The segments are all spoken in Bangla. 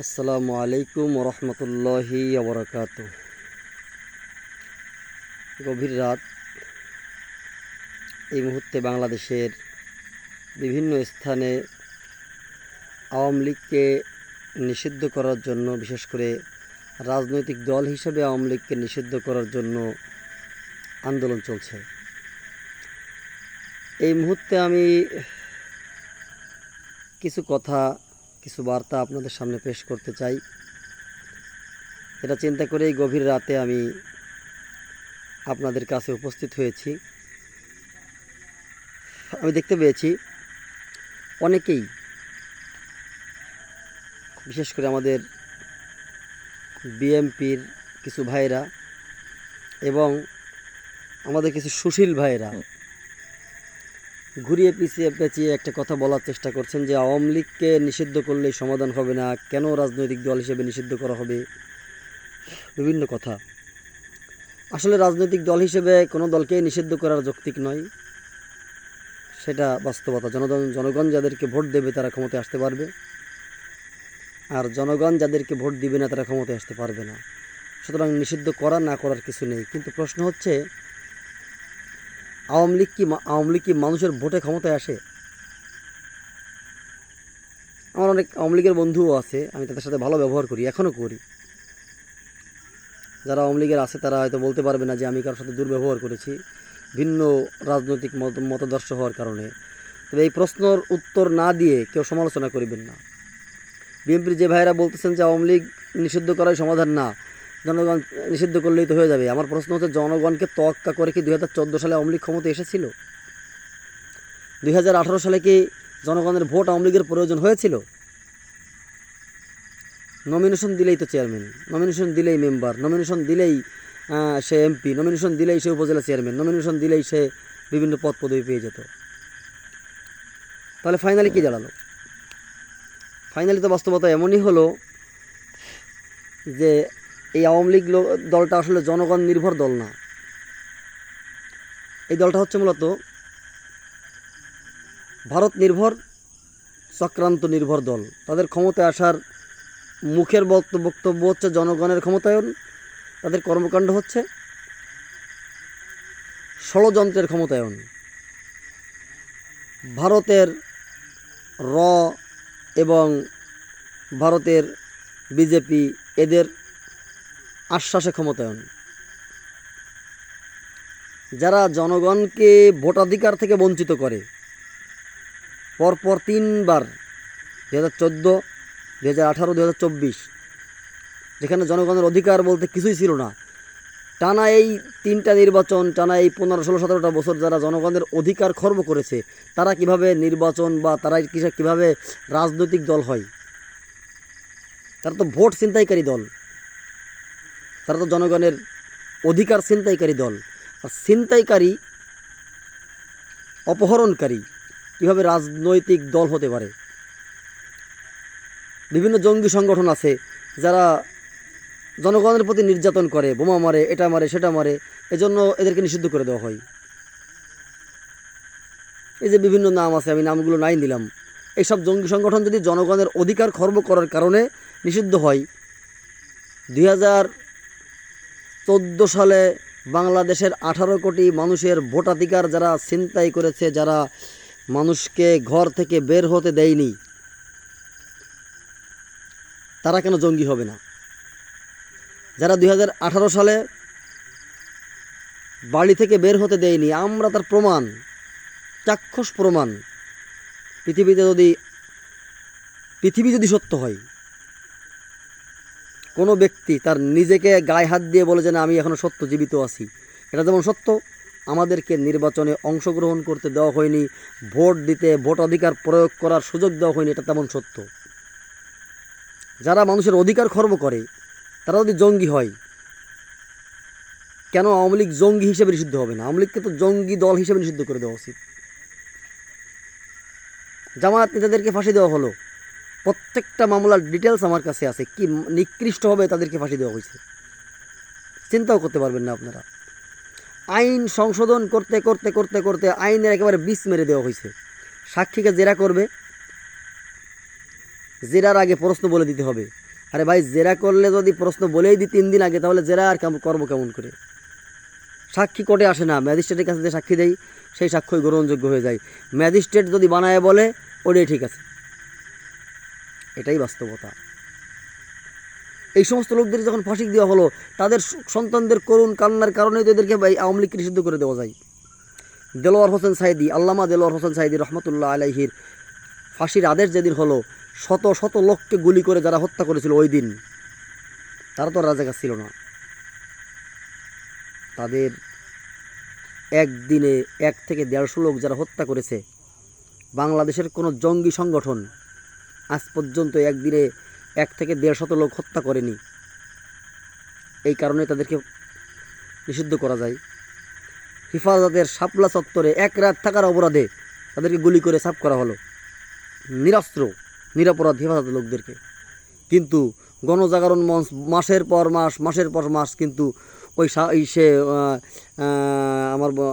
আসসালামু আলাইকুম রহমতুল্লাহি ওবরাকাত। গভীর রাত। এই মুহূর্তে বাংলাদেশের বিভিন্ন স্থানে আওয়ামী লীগকে নিষিদ্ধ করার জন্য, বিশেষ করে রাজনৈতিক দল হিসেবে আওয়ামী লীগকে নিষিদ্ধ করার জন্য আন্দোলন চলছে। এই মুহূর্তে আমি কিছু কথা, কিছু বার্তা আপনাদের সামনে পেশ করতে চাই। এটা চিন্তা করেই গভীর রাতে আমি আপনাদের কাছে উপস্থিত হয়েছি। আমি দেখতে পেয়েছি অনেকেই, বিশেষ করে আমাদের বিএমপির কিছু ভাইরা এবং আমাদের কিছু সুশীল ভাইরা ঘুরিয়ে পিছিয়ে পেঁচিয়ে একটা কথা বলার চেষ্টা করছেন যে আওয়ামী লীগকে নিষিদ্ধ করলেই সমাধান হবে না, কেন রাজনৈতিক দল হিসেবে নিষিদ্ধ করা হবে, বিভিন্ন কথা। আসলে রাজনৈতিক দল হিসেবে কোনো দলকেই নিষিদ্ধ করার যৌক্তিক নয়, সেটা বাস্তবতা। জনগণ যাদেরকে ভোট দেবে তারা ক্ষমতায় আসতে পারবে, আর জনগণ যাদেরকে ভোট দিবে না তারা ক্ষমতায় আসতে পারবে না। সুতরাং নিষিদ্ধ করা না করার কিছু নেই। কিন্তু প্রশ্ন হচ্ছে, আওয়ামী লীগ কি মানুষের ভোটে ক্ষমতায় আসে? আমার অনেক আওয়ামী লীগের বন্ধুও আছে, আমি তাদের সাথে ভালো ব্যবহার করি, এখনও করি। যারা আওয়ামী লীগের আছে তারা হয়তো বলতে পারবে না যে আমি কারোর সাথে দুর্ব্যবহার করেছি, ভিন্ন রাজনৈতিক মতাদর্শ হওয়ার কারণে। তবে এই প্রশ্নের উত্তর না দিয়ে কেউ সমালোচনা করবেন না। বিএনপির যে ভাইয়েরা বলতেছেন যে আওয়ামী লীগ নিষিদ্ধ করাই সমাধান না, জনগণ নিষিদ্ধ করলেই তো হয়ে যাবে। আমার প্রশ্ন হচ্ছে, জনগণকে তোয়াক্কা করে কি 2014 সালে আওয়ামী লীগ ক্ষমতায় এসেছিল? 2018 সালে কি জনগণের ভোট আওয়ামী লীগের প্রয়োজন হয়েছিল? নমিনেশন দিলেই তো চেয়ারম্যান, নমিনেশন দিলেই মেম্বার, নমিনেশন দিলেই সে এমপি, নমিনেশন দিলেই সে উপজেলা চেয়ারম্যান, নমিনেশন দিলেই সে বিভিন্ন পদ পদবি পেয়ে যেত। তাহলে ফাইনালি কী দাঁড়ালো? ফাইনালি তো বাস্তবতা এমনই হলো যে এই আওয়ামী লীগ দলটা আসলে জনগণ নির্ভর দল না। এই দলটা হচ্ছে মূলত ভারত নির্ভর, চক্রান্ত নির্ভর দল। তাদের ক্ষমতায় আসার মুখের বক্তব্য হচ্ছে জনগণের ক্ষমতায়ন, তাদের কর্মকাণ্ড হচ্ছে ষড়যন্ত্রের ক্ষমতায়ন। ভারতের র এবং ভারতের বিজেপি এদের আশ্বাসে ক্ষমতায়ন। যারা জনগণকে ভোটাধিকার থেকে বঞ্চিত করে, পরপর 3বার 2014, 2018, 2024, যেখানে জনগণের অধিকার বলতে কিছুই ছিল না, টানা এই 3টা নির্বাচন, টানা এই 15, 16, 17টা বছর যারা জনগণের অধিকার খর্ব করেছে, তারা কিভাবে নির্বাচন বা তারা কিভাবে রাজনৈতিক দল হয়? তারা তো ভোট ছিনতাইকারী দল, তারা তো জনগণের অধিকার ছিনতাইকারী দল। আর ছিনতাইকারী, অপহরণকারী কীভাবে রাজনৈতিক দল হতে পারে? বিভিন্ন জঙ্গি সংগঠন আছে যারা জনগণের প্রতি নির্যাতন করে, বোমা মারে, এটা মারে, সেটা মারে, এজন্য এদেরকে নিষিদ্ধ করে দেওয়া হয়। এই যে বিভিন্ন নাম আছে, আমি নামগুলো নাই নিলাম। এইসব জঙ্গি সংগঠন যদি জনগণের অধিকার খর্ব করার কারণে নিষিদ্ধ হয়, 2014 সালে বাংলাদেশের 18 কোটি মানুষের ভোটাধিকার যারা ছিনতাই করেছে, যারা মানুষকে ঘর থেকে বের হতে দেয়নি, তারা কেন জঙ্গি হবে না? যারা 2018 সালে বাড়ি থেকে বের হতে দেয়নি, আমরা তার প্রমাণ, চাক্ষুষ প্রমাণ। পৃথিবী যদি সত্য হয়, কোনো ব্যক্তি তার নিজেকে গায়ে হাত দিয়ে বলে যে না আমি এখনও সত্য জীবিত আছি, এটা যেমন সত্য, আমাদেরকে নির্বাচনে অংশগ্রহণ করতে দেওয়া হয়নি, ভোট দিতে, ভোটাধিকার প্রয়োগ করার সুযোগ দেওয়া হয়নি, এটা তেমন সত্য। যারা মানুষের অধিকার খর্ব করে তারা যদি জঙ্গি হয়, কেন আওয়ামী লীগ জঙ্গি হিসেবে নিষিদ্ধ হবে না? আওয়ামী লীগকে তো জঙ্গি দল হিসেবে নিষিদ্ধ করে দেওয়া উচিত। জামায়াত নেতাদেরকে ফাঁসি দেওয়া হলো, প্রত্যেকটা মামলার ডিটেলস আমার কাছে আছে, কি নিকৃষ্টভাবে তাদেরকে ফাঁসি দেওয়া হয়েছে, চিন্তাও করতে পারবেন না আপনারা। আইন সংশোধন করতে করতে করতে করতে আইনের একেবারে বিষ মেরে দেওয়া হয়েছে। সাক্ষীকে জেরা করবে, জেরার আগে প্রশ্ন বলে দিতে হবে, আরে ভাই, জেরা করলে যদি প্রশ্ন বলেই দিই 3 দিন আগে, তাহলে জেরা আর করবো কেমন করে? সাক্ষী কোর্টে আসে না, ম্যাজিস্ট্রেটের কাছে যে সাক্ষী দেয় সেই সাক্ষ্যই গ্রহণযোগ্য হয়ে যায়। ম্যাজিস্ট্রেট যদি বানায় বলে ওটাই ঠিক আছে, এটাই বাস্তবতা। এই সমস্ত লোকদের যখন ফাঁসি দেওয়া হলো, তাদের সন্তানদের করুণ কান্নার কারণে তো এদেরকে আওয়ামী লীগকে নিষিদ্ধ করে দেওয়া যায়। দেলোয়ার হোসেন সাইদি, আল্লামা দেলোয়ার হোসেন সাইদি রহমতুল্লাহ আলাইহির ফাঁসির আদেশ যেদিন হলো, শত শত লোককে গুলি করে যারা হত্যা করেছিল ওই দিন, তারা তো রাজাকার ছিল না। তাদের একদিনে 1 থেকে 150 লোক যারা হত্যা করেছে, বাংলাদেশের কোনো জঙ্গি সংগঠন আজ পর্যন্ত একদিনে 1 থেকে 150 লোক হত্যা করেনি। এই কারণে তাদেরকে নিষিদ্ধ করা যায়। হেফাজতের শাপলা চত্বরে 1 রাত থাকার অপরাধে তাদেরকে গুলি করে সাফ করা হলো, নিরস্ত্র নিরপরাধ হেফাজতের লোকদেরকে। কিন্তু গণজাগরণ মঞ্চ মাসের পর মাস কিন্তু ওই সে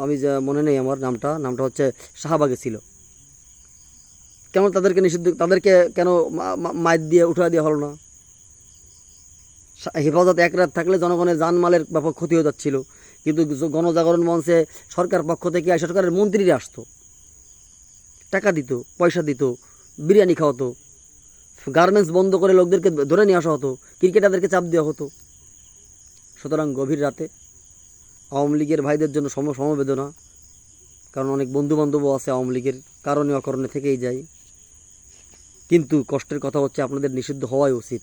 আমি যা মনে নেই, আমার নামটা হচ্ছে শাহবাগে ছিল। কেন তাদেরকে নিষিদ্ধ, তাদেরকে কেন মাইর দিয়ে উঠা দেওয়া হলো না? হেফাজত 1 রাত থাকলে জনগণের জানমালের ব্যাপক ক্ষতি হয়ে যাচ্ছিল, কিন্তু গণজাগরণ মঞ্চে সরকার পক্ষ থেকে সরকারের মন্ত্রীরা আসতো, টাকা দিত, পয়সা দিত, বিরিয়ানি খাওয়াতো, গার্মেন্টস বন্ধ করে লোকদেরকে ধরে নিয়ে আসা হতো, ক্রিকেটারদেরকে চাপ দেওয়া হতো। সুতরাং গভীর রাতে আওয়ামী লীগের ভাইদের জন্য সমবেদনা, কারণ অনেক বন্ধুবান্ধবও আছে আওয়ামী লীগের, কারণে অকারণে থেকেই যায়। কিন্তু কষ্টের কথা হচ্ছে আপনাদের নিষিদ্ধ হওয়াই উচিত।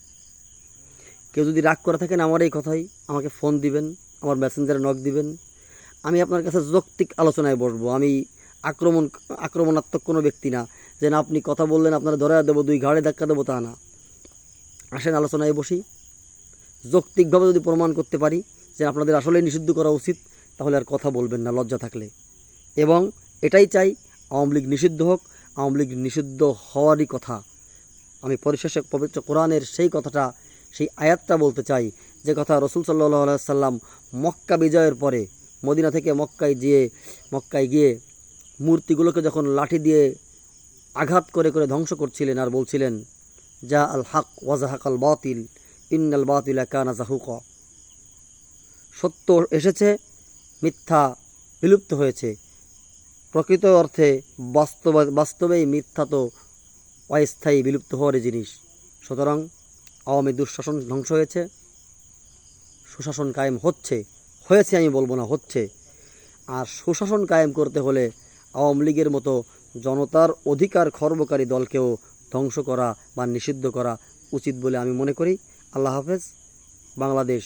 কেউ যদি রাগ করে থাকেন আমার এই কথাই, আমাকে ফোন দিবেন, আমার মেসেঞ্জারে নক দিবেন, আমি আপনার কাছে যৌক্তিক আলোচনায় বসবো। আমি আক্রমণাত্মক কোনো ব্যক্তি না, যে না আপনি কথা বললেন আপনারা ধরে দেবো, 2 ঘাড়ে ধাক্কা দেবো, তা না। আসেন আলোচনায় বসি, যৌক্তিকভাবে যদি প্রমাণ করতে পারি যে আপনাদের আসলেই নিষিদ্ধ করা উচিত, তাহলে আর কথা বলবেন না লজ্জা থাকলে। এবং এটাই চাই, আওয়ামী লীগ নিষিদ্ধ হোক। আওয়ামী লীগ নিষিদ্ধ হওয়ারই কথা। আমি পরিশেষে পবিত্র কোরআনের সেই কথাটা, সেই আয়াতটা বলতে চাই, যে কথা রসুল সাল্লাল্লাহু আলাইহি সাল্লাম মক্কা বিজয়ের পরে মদিনা থেকে মক্কায় গিয়ে মূর্তিগুলোকে যখন লাঠি দিয়ে আঘাত করে করে ধ্বংস করছিলেন, আর বলছিলেন যা আল হক ওয়াজাহাকাল বাতিল ইন্নাল বাতিলা কানা জাহুকা। সত্য এসেছে, মিথ্যা বিলুপ্ত হয়েছে। প্রকৃত অর্থে বাস্তবেই মিথ্যা তো অস্থায়ী, বিলুপ্ত হওয়ারই জিনিস। সুতরাং আওয়ামী দুঃশাসন ধ্বংস হয়েছে, সুশাসন কায়েম হয়েছে আমি বলবো না, হচ্ছে। আর সুশাসন কায়েম করতে হলে আওয়ামী লীগের মতো জনতার অধিকার খর্বকারী দলকেও ধ্বংস করা বা নিষিদ্ধ করা উচিত বলে আমি মনে করি। আল্লাহ হাফেজ। বাংলাদেশ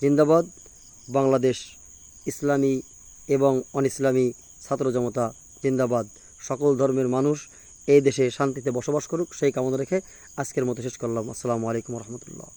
জিন্দাবাদ। বাংলাদেশ ইসলামী এবং অনইসলামী ছাত্র জনতা জিন্দাবাদ। সকল ধর্মের মানুষ এই দেশে শান্তিতে বসবাস করুক, সেই কামনা রেখে আজকের মতো শেষ করলাম। আসসালামু আলাইকুম রহমতুল্লাহ।